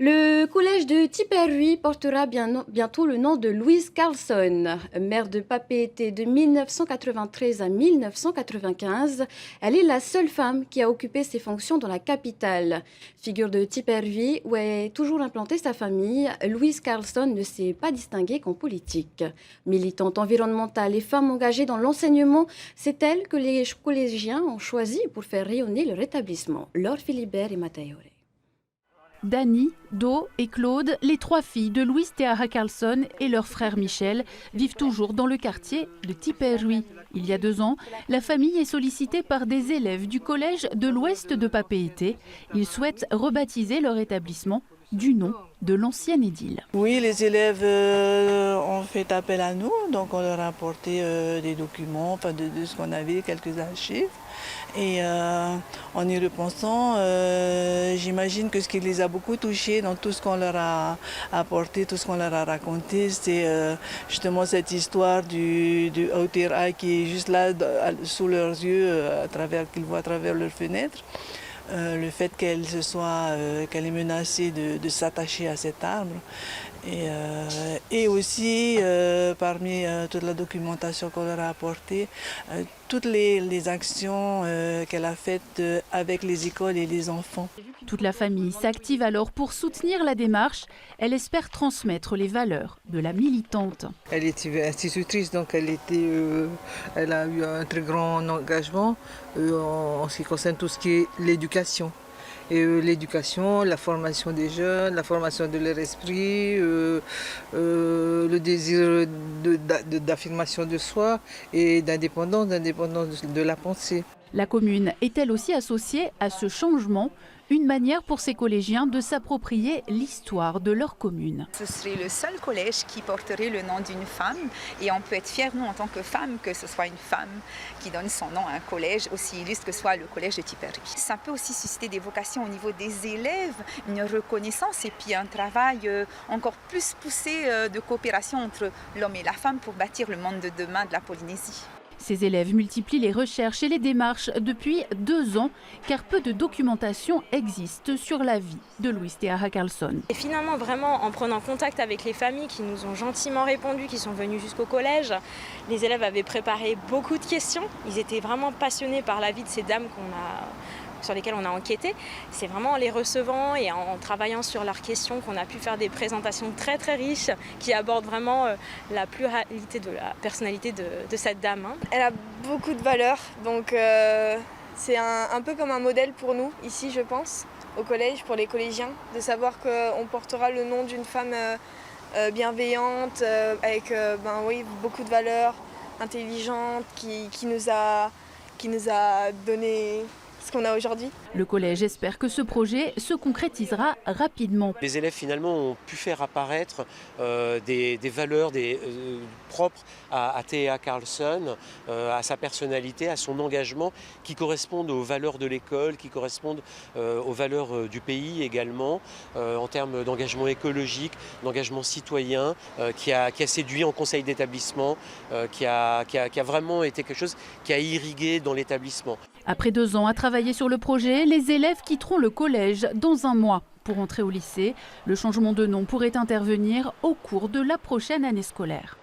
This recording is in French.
Le collège de Tipperary portera bientôt le nom de Louise Carlson. Maire de Papeete de 1993 à 1995, elle est la seule femme qui a occupé ces fonctions dans la capitale. Figure de Tipperary, où est toujours implantée sa famille, Louise Carlson ne s'est pas distinguée qu'en politique. Militante environnementale et femme engagée dans l'enseignement, c'est elle que les collégiens ont choisi pour faire rayonner leur établissement. Laure Philibert et Mathieu. Dani, Do et Claude, les trois filles de Louise Théara Carlson et leur frère Michel, vivent toujours dans le quartier de Tipperary. Il y a 2 ans, la famille est sollicitée par des élèves du collège de l'ouest de Papeete. Ils souhaitent rebaptiser leur établissement du nom de l'ancienne édile. Oui, les élèves ont fait appel à nous, donc on leur a apporté des documents, enfin de ce qu'on avait, quelques archives. Et en y repensant, j'imagine que ce qui les a beaucoup touchés dans tout ce qu'on leur a apporté, tout ce qu'on leur a raconté, c'est justement cette histoire du Aotearoa qui est juste là sous leurs yeux, qu'ils voient à travers leurs fenêtres. Le fait qu'elle est menacée de s'attacher à cet arbre. Et aussi, parmi toute la documentation qu'on leur a apportée, toutes les actions qu'elle a faites avec les écoles et les enfants. Toute la famille s'active alors pour soutenir la démarche. Elle espère transmettre les valeurs de la militante. Elle était institutrice, donc elle a eu un très grand engagement en ce qui concerne tout ce qui est l'éducation. Et l'éducation, la formation des jeunes, la formation de leur esprit, le désir d'affirmation de soi et d'indépendance de la pensée. La commune est elle aussi associée à ce changement, une manière pour ces collégiens de s'approprier l'histoire de leur commune. Ce serait le seul collège qui porterait le nom d'une femme et on peut être fiers, nous, en tant que femmes, que ce soit une femme qui donne son nom à un collège, aussi illustre que soit le collège de Tipperary. Ça peut aussi susciter des vocations au niveau des élèves, une reconnaissance et puis un travail encore plus poussé de coopération entre l'homme et la femme pour bâtir le monde de demain de la Polynésie. Ces élèves multiplient les recherches et les démarches depuis 2 ans, car peu de documentation existe sur la vie de Louise Théara Carlson. Et finalement, vraiment, en prenant contact avec les familles qui nous ont gentiment répondu, qui sont venues jusqu'au collège, les élèves avaient préparé beaucoup de questions. Ils étaient vraiment passionnés par la vie de ces dames sur lesquelles on a enquêté. C'est vraiment en les recevant et en travaillant sur leurs questions qu'on a pu faire des présentations très très riches qui abordent vraiment la pluralité de la personnalité de cette dame. Elle a beaucoup de valeurs, donc c'est un peu comme un modèle pour nous ici, je pense, au collège, pour les collégiens, de savoir qu'on portera le nom d'une femme bienveillante, avec beaucoup de valeurs, intelligente, qui nous a donné ce qu'on a aujourd'hui. Le collège espère que ce projet se concrétisera rapidement. Les élèves finalement ont pu faire apparaître des valeurs propres à Théa Carlson, à sa personnalité, à son engagement, qui correspondent aux valeurs de l'école, qui correspondent aux valeurs du pays également, en termes d'engagement écologique, d'engagement citoyen, qui a séduit en conseil d'établissement, qui a vraiment été quelque chose qui a irrigué dans l'établissement. Après 2 ans à travailler sur le projet, les élèves quitteront le collège dans 1 mois. Pour entrer au lycée, le changement de nom pourrait intervenir au cours de la prochaine année scolaire.